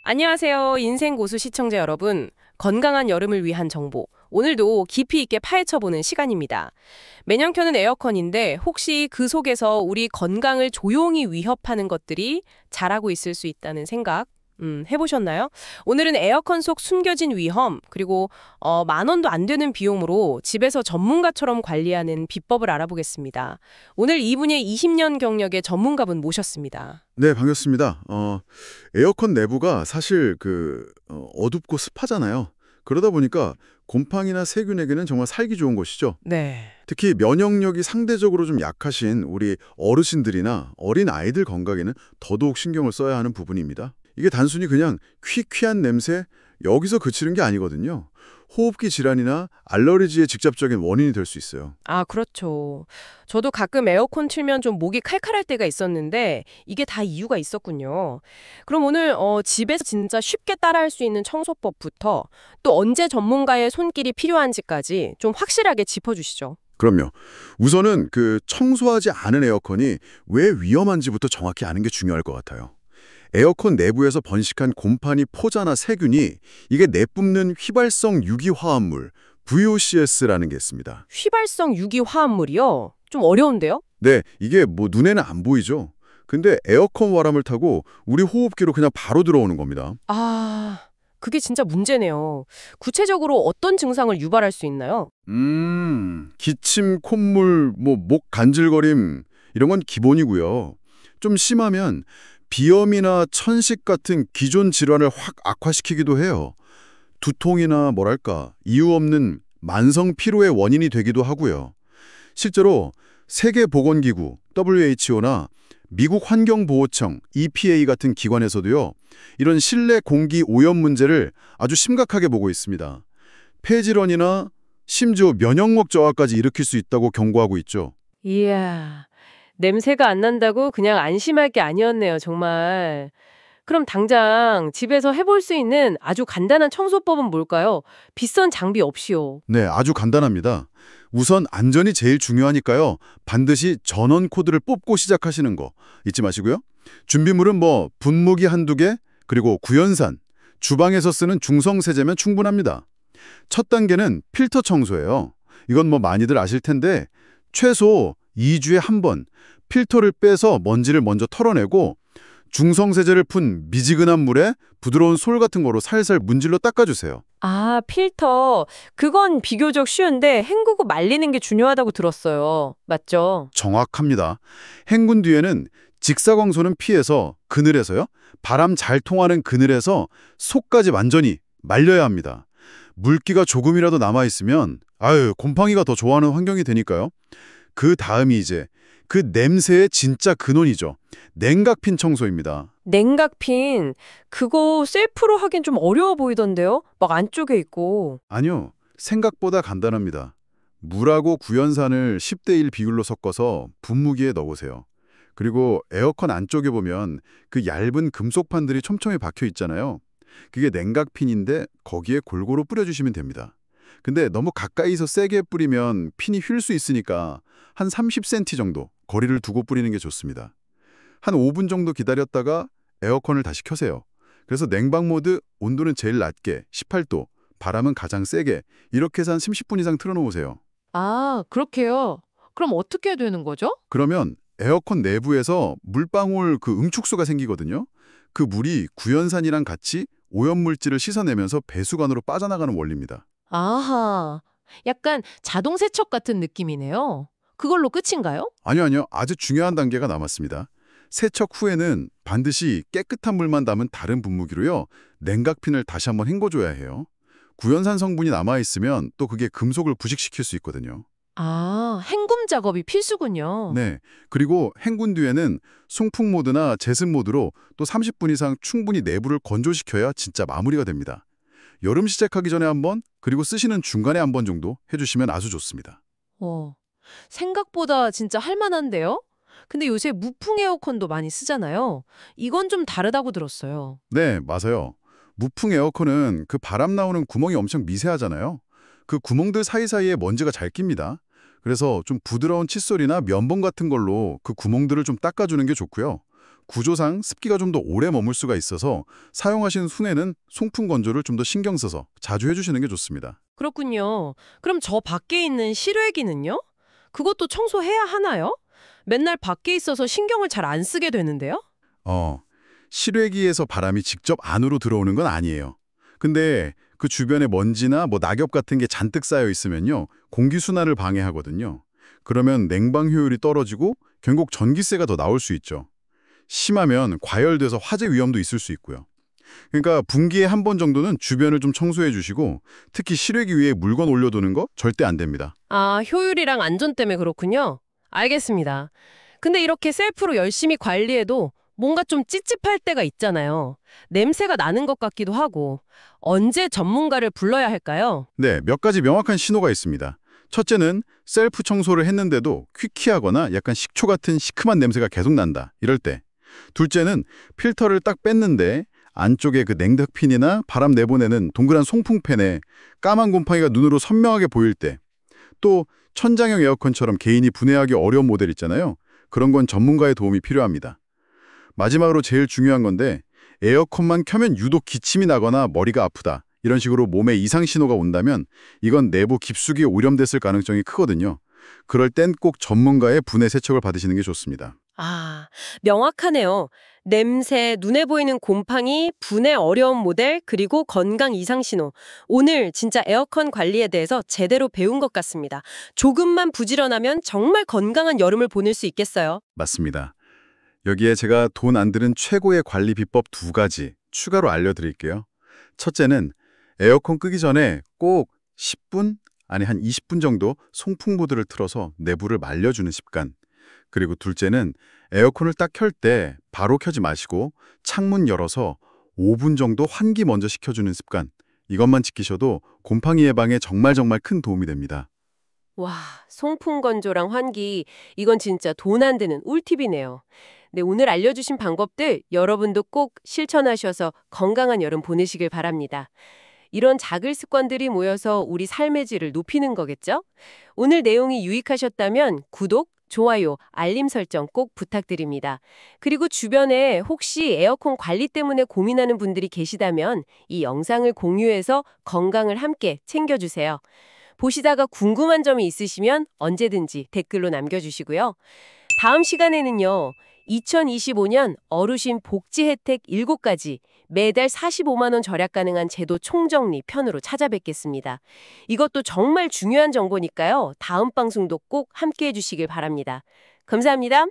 안녕하세요. 인생고수 시청자 여러분. 건강한 여름을 위한 정보. 오늘도 깊이 있게 파헤쳐보는 시간입니다. 매년 켜는 에어컨인데 혹시 그 속에서 우리 건강을 조용히 위협하는 것들이 자라고 있을 수 있다는 생각 해보셨나요? 오늘은 에어컨 속 숨겨진 위험, 그리고 10,000원도 안 되는 비용으로 집에서 전문가처럼 관리하는 비법을 알아보겠습니다. 오늘 이분의 20년 경력의 전문가분 모셨습니다. 네, 반갑습니다. 에어컨 내부가 사실 어둡고 습하잖아요. 그러다 보니까 곰팡이나 세균에게는 정말 살기 좋은 곳이죠. 네. 특히 면역력이 상대적으로 좀 약하신 우리 어르신들이나 어린 아이들 건강에는 더더욱 신경을 써야 하는 부분입니다. 이게 단순히 그냥 퀴퀴한 냄새, 여기서 그치는 게 아니거든요. 호흡기 질환이나 알러지의 직접적인 원인이 될 수 있어요. 아, 그렇죠. 저도 가끔 에어컨 틀면 좀 목이 칼칼할 때가 있었는데 이게 다 이유가 있었군요. 그럼 오늘 집에서 진짜 쉽게 따라할 수 있는 청소법부터 또 언제 전문가의 손길이 필요한지까지 좀 확실하게 짚어주시죠. 그럼요. 우선은 청소하지 않은 에어컨이 왜 위험한지부터 정확히 아는 게 중요할 것 같아요. 에어컨 내부에서 번식한 곰팡이 포자나 세균이 이게 내뿜는 휘발성 유기화합물 VOCS라는 게 있습니다. 휘발성 유기 화합물이요? 좀 어려운데요? 네, 이게 뭐 눈에는 안 보이죠. 근데 에어컨 바람을 타고 우리 호흡기로 그냥 바로 들어오는 겁니다. 아, 그게 진짜 문제네요. 구체적으로 어떤 증상을 유발할 수 있나요? 기침, 콧물, 목 간질거림 이런 건 기본이고요. 좀 심하면 비염이나 천식 같은 기존 질환을 확 악화시키기도 해요. 두통이나 이유 없는 만성 피로의 원인이 되기도 하고요. 실제로 세계보건기구 WHO나 미국 환경보호청 EPA 같은 기관에서도요. 이런 실내 공기 오염 문제를 아주 심각하게 보고 있습니다. 폐질환이나 심지어 면역력 저하까지 일으킬 수 있다고 경고하고 있죠. 이야, 냄새가 안 난다고 그냥 안심할 게 아니었네요, 정말. 그럼 당장 집에서 해볼 수 있는 아주 간단한 청소법은 뭘까요? 비싼 장비 없이요. 네, 아주 간단합니다. 우선 안전이 제일 중요하니까요. 반드시 전원 코드를 뽑고 시작하시는 거 잊지 마시고요. 준비물은 분무기 한두 개, 그리고 구연산, 주방에서 쓰는 중성세제면 충분합니다. 첫 단계는 필터 청소예요. 이건 많이들 아실 텐데 최소 2주에 한 번 필터를 빼서 먼지를 먼저 털어내고 중성세제를 푼 미지근한 물에 부드러운 솔 같은 거로 살살 문질러 닦아주세요. 아, 필터. 그건 비교적 쉬운데 헹구고 말리는 게 중요하다고 들었어요. 맞죠? 정확합니다. 헹군 뒤에는 직사광선은 피해서 그늘에서요. 바람 잘 통하는 그늘에서 속까지 완전히 말려야 합니다. 물기가 조금이라도 남아있으면 곰팡이가 더 좋아하는 환경이 되니까요. 그 다음이 이제 그 냄새의 진짜 근원이죠. 냉각핀 청소입니다. 냉각핀. 그거 셀프로 하긴 좀 어려워 보이던데요? 막 안쪽에 있고. 아니요. 생각보다 간단합니다. 물하고 구연산을 10대 1 비율로 섞어서 분무기에 넣으세요. 그리고 에어컨 안쪽에 보면 그 얇은 금속판들이 촘촘히 박혀 있잖아요. 그게 냉각핀인데 거기에 골고루 뿌려주시면 됩니다. 근데 너무 가까이서 세게 뿌리면 핀이 휠 수 있으니까 한 30cm 정도 거리를 두고 뿌리는 게 좋습니다. 한 5분 정도 기다렸다가 에어컨을 다시 켜세요. 그래서 냉방 모드 온도는 제일 낮게 18도, 바람은 가장 세게 이렇게 해서 한 30분 이상 틀어놓으세요. 아, 그렇게요? 그럼 어떻게 해야 되는 거죠? 그러면 에어컨 내부에서 물방울 응축수가 생기거든요. 그 물이 구연산이랑 같이 오염물질을 씻어내면서 배수관으로 빠져나가는 원리입니다. 아하. 약간 자동 세척 같은 느낌이네요. 그걸로 끝인가요? 아니요. 아주 중요한 단계가 남았습니다. 세척 후에는 반드시 깨끗한 물만 담은 다른 분무기로요. 냉각핀을 다시 한번 헹궈줘야 해요. 구연산 성분이 남아있으면 또 그게 금속을 부식시킬 수 있거든요. 아, 헹굼 작업이 필수군요. 네. 그리고 헹군 뒤에는 송풍 모드나 제습 모드로 또 30분 이상 충분히 내부를 건조시켜야 진짜 마무리가 됩니다. 여름 시작하기 전에 한 번, 그리고 쓰시는 중간에 한 번 정도 해주시면 아주 좋습니다. 어, 생각보다 진짜 할 만한데요? 근데 요새 무풍 에어컨도 많이 쓰잖아요. 이건 좀 다르다고 들었어요. 네, 맞아요. 무풍 에어컨은 그 바람 나오는 구멍이 엄청 미세하잖아요. 그 구멍들 사이사이에 먼지가 잘 낍니다. 그래서 좀 부드러운 칫솔이나 면봉 같은 걸로 그 구멍들을 좀 닦아주는 게 좋고요. 구조상 습기가 좀 더 오래 머물 수가 있어서 사용하시는 순에는 송풍 건조를 좀 더 신경 써서 자주 해주시는 게 좋습니다. 그렇군요. 그럼 저 밖에 있는 실외기는요? 그것도 청소해야 하나요? 맨날 밖에 있어서 신경을 잘 안 쓰게 되는데요? 실외기에서 바람이 직접 안으로 들어오는 건 아니에요. 근데 그 주변에 먼지나 낙엽 같은 게 잔뜩 쌓여 있으면요, 공기순환을 방해하거든요. 그러면 냉방 효율이 떨어지고 결국 전기세가 더 나올 수 있죠. 심하면 과열돼서 화재 위험도 있을 수 있고요. 그러니까 분기에 한 번 정도는 주변을 좀 청소해 주시고 특히 실외기 위에 물건 올려두는 거 절대 안 됩니다. 아, 효율이랑 안전 때문에 그렇군요. 알겠습니다. 근데 이렇게 셀프로 열심히 관리해도 뭔가 좀 찝찝할 때가 있잖아요. 냄새가 나는 것 같기도 하고. 언제 전문가를 불러야 할까요? 네, 몇 가지 명확한 신호가 있습니다. 첫째는 셀프 청소를 했는데도 퀴퀴하거나 약간 식초 같은 시큼한 냄새가 계속 난다. 이럴 때. 둘째는 필터를 딱 뺐는데 안쪽에 그 냉덕핀이나 바람 내보내는 동그란 송풍팬에 까만 곰팡이가 눈으로 선명하게 보일 때. 또 천장형 에어컨처럼 개인이 분해하기 어려운 모델 있잖아요. 그런 건 전문가의 도움이 필요합니다. 마지막으로 제일 중요한 건데 에어컨만 켜면 유독 기침이 나거나 머리가 아프다. 이런 식으로 몸에 이상 신호가 온다면 이건 내부 깊숙이 오염됐을 가능성이 크거든요. 그럴 땐 꼭 전문가의 분해 세척을 받으시는 게 좋습니다. 아, 명확하네요. 냄새, 눈에 보이는 곰팡이, 분해 어려운 모델, 그리고 건강 이상 신호. 오늘 진짜 에어컨 관리에 대해서 제대로 배운 것 같습니다. 조금만 부지런하면 정말 건강한 여름을 보낼 수 있겠어요. 맞습니다. 여기에 제가 돈 안 드는 최고의 관리 비법 2가지 추가로 알려드릴게요. 첫째는 에어컨 끄기 전에 꼭 10분, 아니 한 20분 정도 송풍 모드를 틀어서 내부를 말려주는 습관. 그리고 둘째는 에어컨을 딱 켤 때 바로 켜지 마시고 창문 열어서 5분 정도 환기 먼저 시켜주는 습관. 이것만 지키셔도 곰팡이 예방에 정말 큰 도움이 됩니다. 와, 송풍 건조랑 환기, 이건 진짜 돈 안 드는 꿀팁이네요. 네, 오늘 알려주신 방법들 여러분도 꼭 실천하셔서 건강한 여름 보내시길 바랍니다. 이런 작은 습관들이 모여서 우리 삶의 질을 높이는 거겠죠? 오늘 내용이 유익하셨다면 구독, 좋아요, 알림 설정 꼭 부탁드립니다. 그리고 주변에 혹시 에어컨 관리 때문에 고민하는 분들이 계시다면 이 영상을 공유해서 건강을 함께 챙겨주세요. 보시다가 궁금한 점이 있으시면 언제든지 댓글로 남겨주시고요. 다음 시간에는요, 2025년 어르신 복지 혜택 7가지, 매달 45만 원 절약 가능한 제도 총정리 편으로 찾아뵙겠습니다. 이것도 정말 중요한 정보니까요. 다음 방송도 꼭 함께 해주시길 바랍니다. 감사합니다.